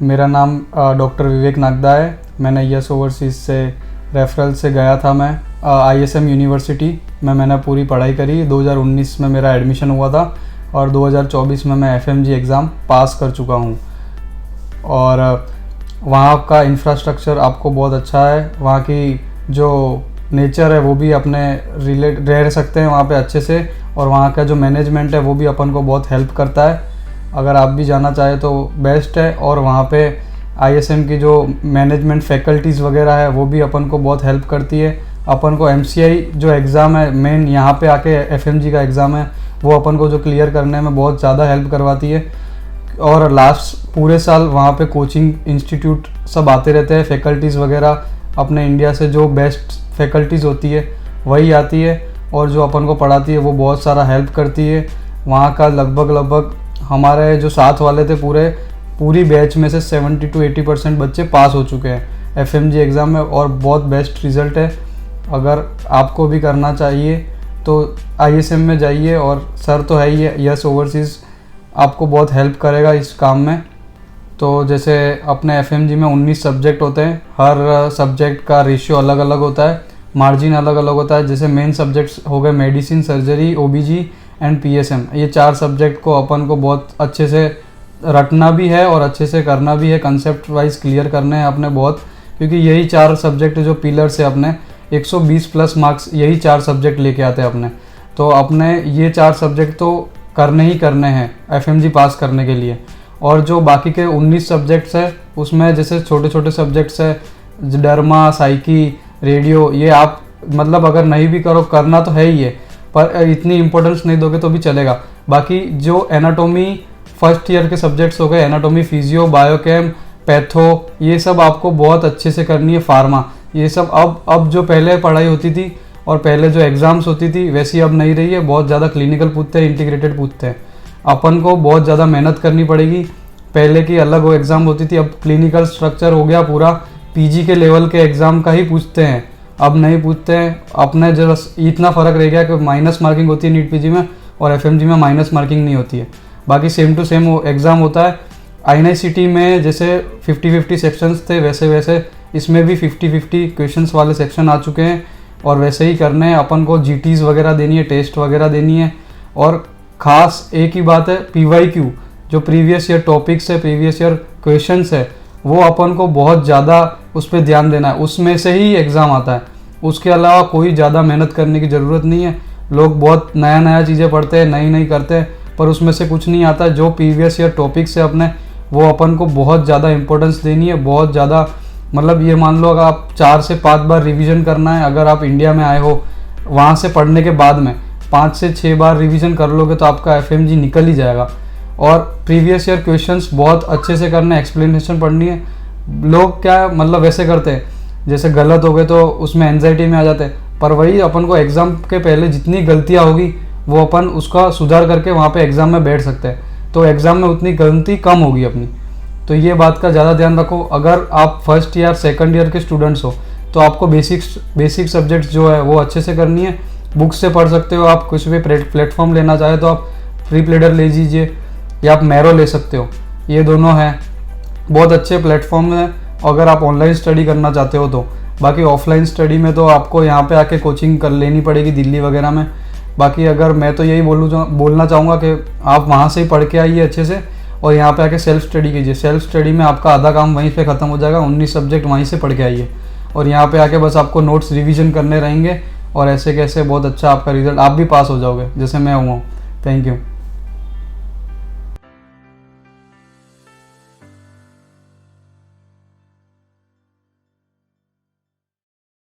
मेरा नाम डॉक्टर विवेक नागदा है। मैंने यस ओवरसीज़ से रेफरल से गया था। मैं ISM यूनिवर्सिटी में मैंने पूरी पढ़ाई करी। 2019 में मेरा एडमिशन हुआ था और 2024 में मैं FMG एग्ज़ाम पास कर चुका हूँ। और वहाँ का इंफ्रास्ट्रक्चर आपको बहुत अच्छा है। वहाँ की जो नेचर है वो भी अपने रिलेट रह सकते हैं वहाँ पे अच्छे से, और वहाँ का जो मैनेजमेंट है वो भी अपन को बहुत हेल्प करता है। अगर आप भी जाना चाहें तो बेस्ट है। और वहाँ पे ISM की जो मैनेजमेंट फैकल्टीज़ वगैरह है वो भी अपन को बहुत हेल्प करती है। अपन को MCI जो एग्ज़ाम है मेन यहाँ पे आके FMG का एग्ज़ाम है वो अपन को जो क्लियर करने में बहुत ज़्यादा हेल्प करवाती है। और लास्ट पूरे साल वहाँ पे कोचिंग इंस्टीट्यूट सब आते रहते हैं, फैकल्टीज़ वगैरह अपने इंडिया से जो बेस्ट फैकल्टीज़ होती है वही आती है, और जो अपन को पढ़ाती है वो बहुत सारा हेल्प करती है। वहाँ का लगभग हमारे जो साथ वाले थे पूरी बैच में से 70 to 80% बच्चे पास हो चुके हैं FMG एग्ज़ाम में, और बहुत बेस्ट रिज़ल्ट है। अगर आपको भी करना चाहिए तो ISM में जाइए, और सर तो है ही है यस ओवरसीज़ आपको बहुत हेल्प करेगा इस काम में। तो जैसे अपने FMG में 19 सब्जेक्ट होते हैं, हर सब्जेक्ट का रेशियो अलग अलग होता है, मार्जिन अलग अलग होता है। जैसे मेन सब्जेक्ट्स हो गए medicine, surgery, OBG and PSM। ये 4 सब्जेक्ट को अपन को बहुत अच्छे से रटना भी है और अच्छे से करना भी है, कंसेप्ट वाइज क्लियर करने हैं अपने बहुत, क्योंकि यही 4 सब्जेक्ट जो पिलर्स है अपने 120 प्लस मार्क्स यही 4 सब्जेक्ट लेके आते हैं अपने। तो अपने ये 4 सब्जेक्ट तो करने ही करने हैं FMG पास करने के लिए। और जो बाकी के 19 सब्जेक्ट्स है उसमें जैसे छोटे छोटे सब्जेक्ट्स है, डर्मा, साइकी, रेडियो, ये आप मतलब अगर नहीं भी करो करना तो है ही है, पर इतनी इंपॉर्टेंस नहीं दोगे तो भी चलेगा। बाकी जो एनाटॉमी फर्स्ट ईयर के सब्जेक्ट्स हो गए, एनाटॉमी, फिजियो, बायोकेम, पैथो, ये सब आपको बहुत अच्छे से करनी है। फार्मा, ये सब अब जो पहले पढ़ाई होती थी और पहले जो एग्ज़ाम्स होती थी वैसी अब नहीं रही है। बहुत ज़्यादा क्लिनिकल पूछते हैं, इंटीग्रेटेड पूछते हैं। अपन को बहुत ज़्यादा मेहनत करनी पड़ेगी। पहले की अलग वो एग्ज़ाम होती थी, अब क्लिनिकल स्ट्रक्चर हो गया पूरा, PG के लेवल के एग्ज़ाम का ही पूछते हैं, अब नहीं पूछते हैं। अपने जो इतना फ़र्क रह गया कि माइनस मार्किंग होती है नीट PG में, और FMG में माइनस मार्किंग नहीं होती है। बाकी सेम टू सेम वो एग्ज़ाम होता है। INICT में जैसे 50-50 सेक्शंस थे, वैसे इसमें भी 50-50 क्वेश्चंस वाले सेक्शन आ चुके हैं, और वैसे ही करने हैं। अपन को GTs वगैरह देनी है, टेस्ट वगैरह देनी है। और ख़ास एक ही बात है, PYQ जो प्रीवियस ईयर टॉपिक्स है, प्रीवियस ईयर क्वेश्चंस है, वो अपन को बहुत ज़्यादा उस पर ध्यान देना है। उसमें से ही एग्ज़ाम आता है, उसके अलावा कोई ज़्यादा मेहनत करने की ज़रूरत नहीं है। लोग बहुत नया चीज़ें पढ़ते हैं, नई करते हैं, पर उसमें से कुछ नहीं आता। जो प्रीवियस ईयर टॉपिक्स है अपने, वो अपन को बहुत ज़्यादा इंपॉर्टेंस देनी है, बहुत ज़्यादा। मतलब ये मान लो अगर आप 4 से 5 बार रिवीजन करना है, अगर आप इंडिया में आए हो, वहाँ से पढ़ने के बाद में 5 से 6 बार रिवीजन कर लोगे तो आपका FMG निकल ही जाएगा। और प्रीवियस ईयर क्वेश्चंस बहुत अच्छे से करने, एक्सप्लेनेशन पढ़नी है। लोग क्या मतलब वैसे करते हैं, जैसे गलत हो गए तो उसमें एंजाइटी में आ जाते हैं, पर वही अपन को एग्ज़ाम के पहले जितनी गलतियाँ होगी वो अपन उसका सुधार करके वहाँ पे एग्ज़ाम में बैठ सकते हैं, तो एग्ज़ाम में उतनी गलती कम होगी अपनी। तो ये बात का ज़्यादा ध्यान रखो। अगर आप फर्स्ट ईयर सेकंड ईयर के स्टूडेंट्स हो तो आपको बेसिक सब्जेक्ट्स जो है वो अच्छे से करनी है। बुक से पढ़ सकते हो, आप कुछ भी प्लेटफॉर्म लेना चाहे तो आप प्रीप्लेडर ले लीजिए, या आप मैरो ले सकते हो। ये दोनों हैं बहुत अच्छे प्लेटफॉर्म हैं अगर आप ऑनलाइन स्टडी करना चाहते हो तो। बाकी ऑफलाइन स्टडी में तो आपको यहाँ पे आके कोचिंग कर लेनी पड़ेगी दिल्ली वगैरह में। बाकी अगर मैं तो यही बोलना चाहूँगा कि आप वहाँ से ही पढ़ के आइए अच्छे से, और यहाँ पे आके सेल्फ स्टडी कीजिए। सेल्फ स्टडी में आपका आधा काम वहीं पे ख़त्म हो जाएगा। 19 सब्जेक्ट वहीं से पढ़ के आइए, और यहाँ पे आके बस आपको नोट्स रिवीजन करने रहेंगे, और ऐसे कैसे बहुत अच्छा आपका रिजल्ट, आप भी पास हो जाओगे जैसे मैं हुआ हूँ। Thank you.